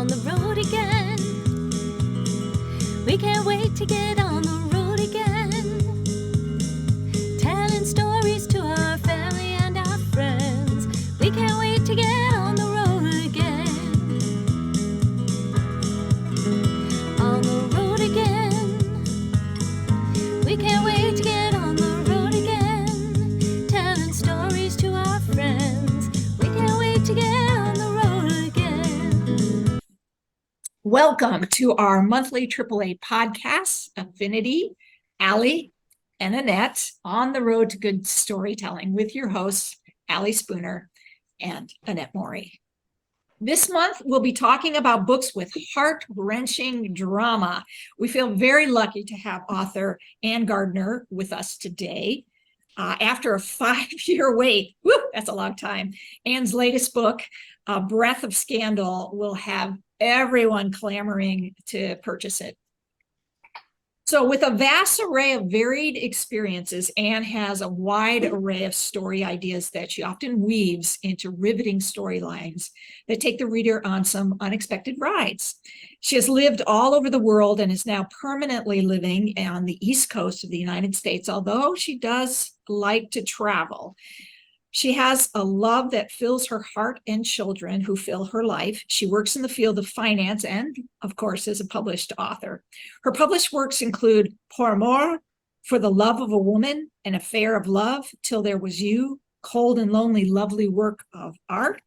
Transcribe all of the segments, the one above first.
the road again. We can't wait to get on the road again. Telling stories to our family and our friends. We can't wait to get on the road again. On the road again. We can't wait to get on the road again. Telling stories to our friends. We can't wait to get on the road again. Welcome to our monthly AAA podcast, Affinity, Allie, and Annette, on the road to good storytelling with your hosts, Allie Spooner and Annette Maury. This month, we'll be talking about books with heart-wrenching drama. We feel very lucky to have author Ann Gardner with us today. After a 5-year wait, that's a long time, Ann's latest book, Breath of Scandal, will have everyone clamoring to purchase it. So with a vast array of varied experiences, Ann has a wide array of story ideas that she often weaves into riveting storylines that take the reader on some unexpected rides. She has lived all over the world and is now permanently living on the East Coast of the United States, although she does like to travel. She has a love that fills her heart and children who fill her life. She works in the field of finance and, of course, is a published author. Her published works include Pour Amour, For the Love of a Woman, An Affair of Love, Till There Was You, Cold and Lonely, Lovely Work of Art,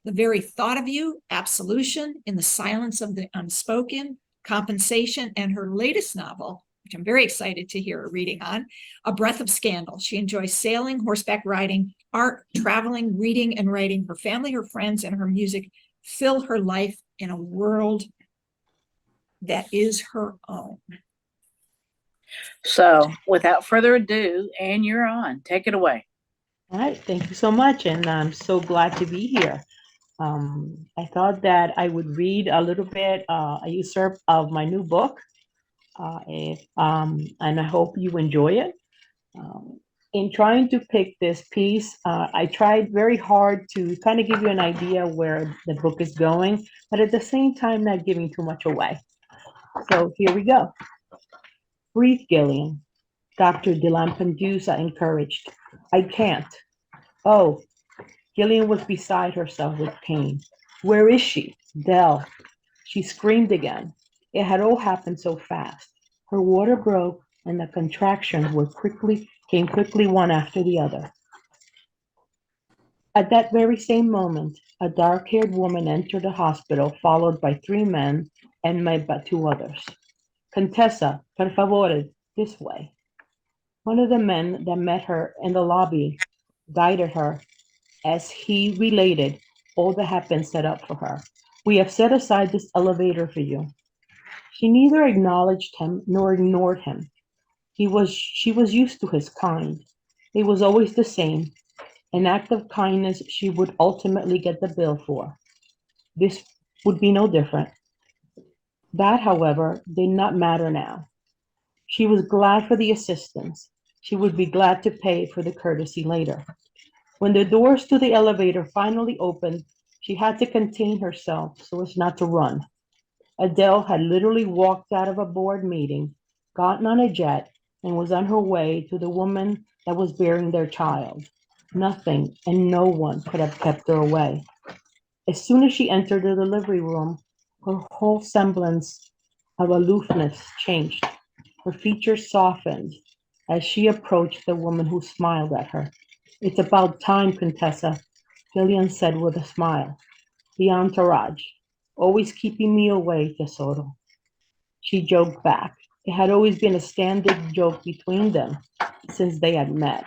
The Very Thought of You, Absolution, In the Silence of the Unspoken, Compensation, and her latest novel, which I'm very excited to hear a reading on, A Breath of Scandal. She enjoys sailing, horseback riding, art, traveling, reading, and writing. Her family, her friends, and her music fill her life in a world that is her own. So, without further ado, Anne, you're on. Take it away. All right, thank you so much, and I'm so glad to be here. I thought that I would read a little bit, a excerpt of my new book, and I hope you enjoy it. In trying to pick this piece, I tried very hard to kind of give you an idea where the book is going, but at the same time, not giving too much away. So here we go. Breathe, Gillian. Dr. De Lampedusa encouraged. I can't. Oh, Gillian was beside herself with pain. Where is she? Dell. She screamed again. It had all happened so fast. Her water broke, and the contractions came quickly one after the other. At that very same moment, a dark-haired woman entered the hospital, followed by 3 men and by 2 others. Contessa, per favore, this way. One of the men that met her in the lobby guided her as he related all that had been set up for her. We have set aside this elevator for you. She neither acknowledged him nor ignored him. She was used to his kind. It was always the same, an act of kindness she would ultimately get the bill for. This would be no different. That, however, did not matter now. She was glad for the assistance. She would be glad to pay for the courtesy later. When the doors to the elevator finally opened, she had to contain herself so as not to run. Adele had literally walked out of a board meeting, gotten on a jet, and was on her way to the woman that was bearing their child. Nothing and no one could have kept her away. As soon as she entered the delivery room, her whole semblance of aloofness changed. Her features softened as she approached the woman who smiled at her. It's about time, Contessa, Gillian said with a smile. The entourage, always keeping me away, tesoro. She joked back. It had always been a standard joke between them since they had met.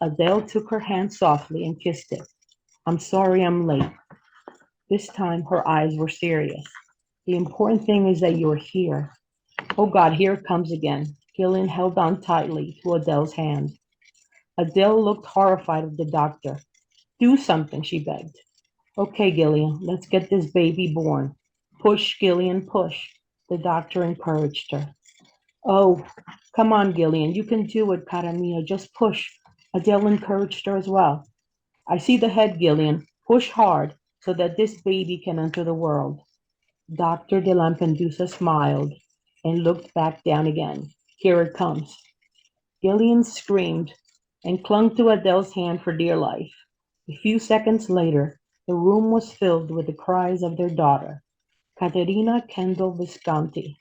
Adele took her hand softly and kissed it. I'm sorry I'm late. This time her eyes were serious. The important thing is that you're here. Oh God, here it comes again. Gillian held on tightly to Adele's hand. Adele looked horrified at the doctor. Do something, she begged. Okay, Gillian, let's get this baby born. Push, Gillian, push. The doctor encouraged her. Oh, come on, Gillian, you can do it, cara mia, just push. Adele encouraged her as well. I see the head, Gillian. Push hard so that this baby can enter the world. Dr. de Lampedusa smiled and looked back down again. Here it comes. Gillian screamed and clung to Adele's hand for dear life. A few seconds later, the room was filled with the cries of their daughter, Caterina Kendall Visconti.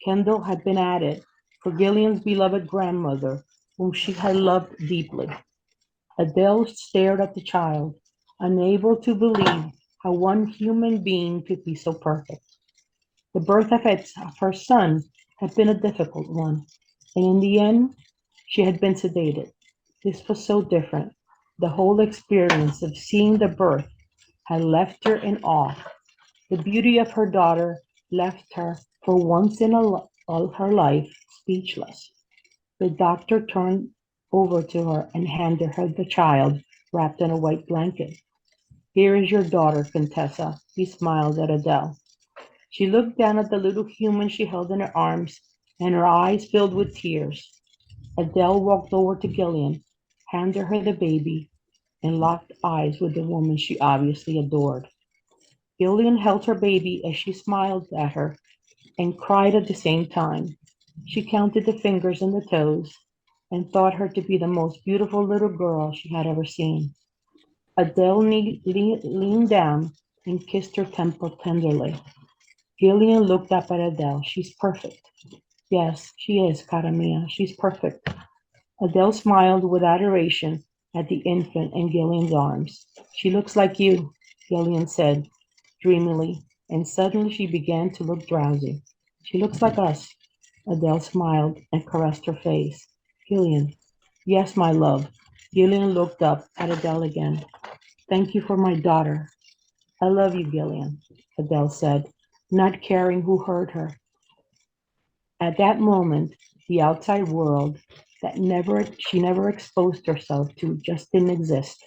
Kendall had been added for Gillian's beloved grandmother, whom she had loved deeply. Adele stared at the child, unable to believe how one human being could be so perfect. The birth of her son had been a difficult one, and in the end, she had been sedated. This was so different. The whole experience of seeing the birth had left her in awe. The beauty of her daughter left her, for once in all her life, speechless. The doctor turned over to her and handed her the child wrapped in a white blanket. Here is your daughter, Contessa. He smiled at Adele. She looked down at the little human she held in her arms, and her eyes filled with tears. Adele walked over to Gillian, handed her the baby, and locked eyes with the woman she obviously adored. Gillian held her baby as she smiled at her and cried at the same time. She counted the fingers and the toes and thought her to be the most beautiful little girl she had ever seen. Adele leaned down and kissed her temple tenderly. Gillian looked up at Adele. She's perfect. Yes, she is, cara mia. She's perfect. Adele smiled with adoration at the infant in Gillian's arms. She looks like you, Gillian said dreamily, and suddenly she began to look drowsy. She looks like us. Adele smiled and caressed her face. Gillian. Yes, my love. Gillian looked up at Adele again. Thank you for my daughter. I love you, Gillian, Adele said, not caring who heard her. At that moment, the outside world that she never exposed herself to just didn't exist.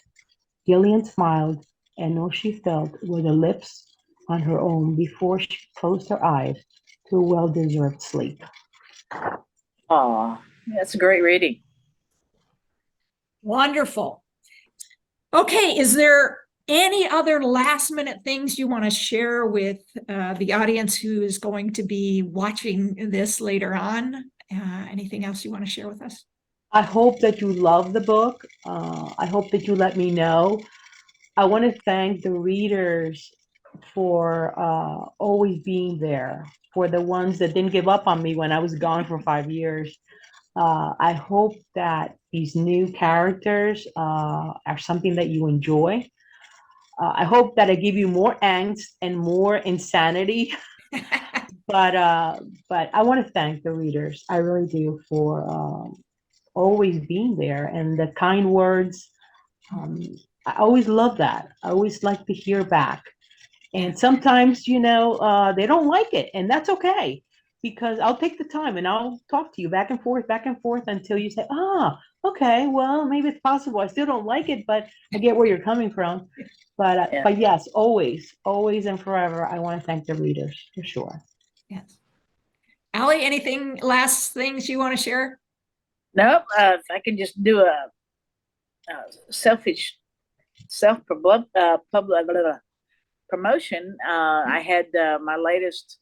Gillian smiled, and all she felt were the lips on her own before she closed her eyes to a well-deserved sleep. Aw, that's a great reading. Wonderful. Okay, is there any other last minute things you want to share with the audience who is going to be watching this later on? Anything else you want to share with us? I hope that you love the book. I hope that you let me know. I want to thank the readers for always being there, for the ones that didn't give up on me when I was gone for 5 years. I hope that these new characters are something that you enjoy. I hope that I give you more angst and more insanity. but I want to thank the readers. I really do for always being there and the kind words. I always love that. I always like to hear back. And sometimes, they don't like it, and that's okay, because I'll take the time and I'll talk to you back and forth until you say, okay, well, maybe it's possible. I still don't like it, but I get where you're coming from. But yes, always and forever, I want to thank the readers for sure. Yes. Allie, anything last things you want to share? Nope. If I can just do a promotion. I had my latest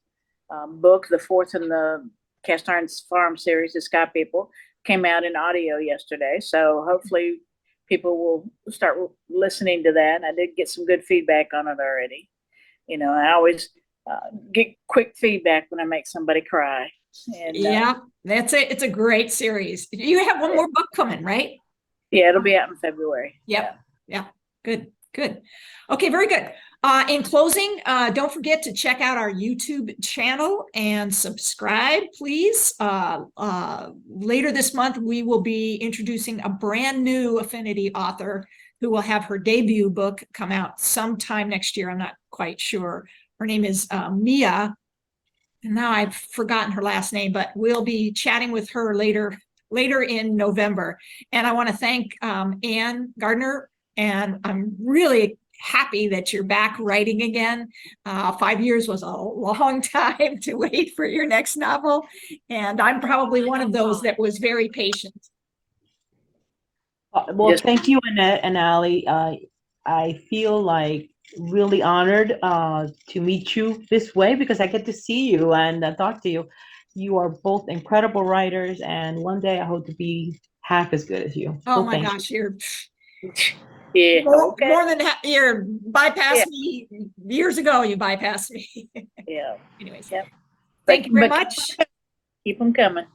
book, the fourth in the Cast Iron Farm series, The Sky People, came out in audio yesterday. So hopefully people will start listening to that. I did get some good feedback on it already. I always get quick feedback when I make somebody cry. And, yeah, that's it. It's a great series. You have one more book coming, right? Yeah, it'll be out in February. Yep. Yeah. Good. Okay, very good. In closing, don't forget to check out our YouTube channel and subscribe, please. Later this month, we will be introducing a brand new Affinity author who will have her debut book come out sometime next year. I'm not quite sure. Her name is Mia. And now I've forgotten her last name, but we'll be chatting with her later in November. And I want to thank Anne Gardner, and I'm really happy that you're back writing again. 5 years was a long time to wait for your next novel, and I'm probably one of those that was very patient. Well, thank you, Annette and Allie. I feel like really honored to meet you this way because I get to see you and talk to you. You are both incredible writers, and one day I hope to be half as good as you. Oh So my thank you. gosh, you're Yeah. Okay. more than you're bypassed Yeah. me years ago. You bypassed me. Yeah. Anyways, Yep. thank you very But much. keep them coming.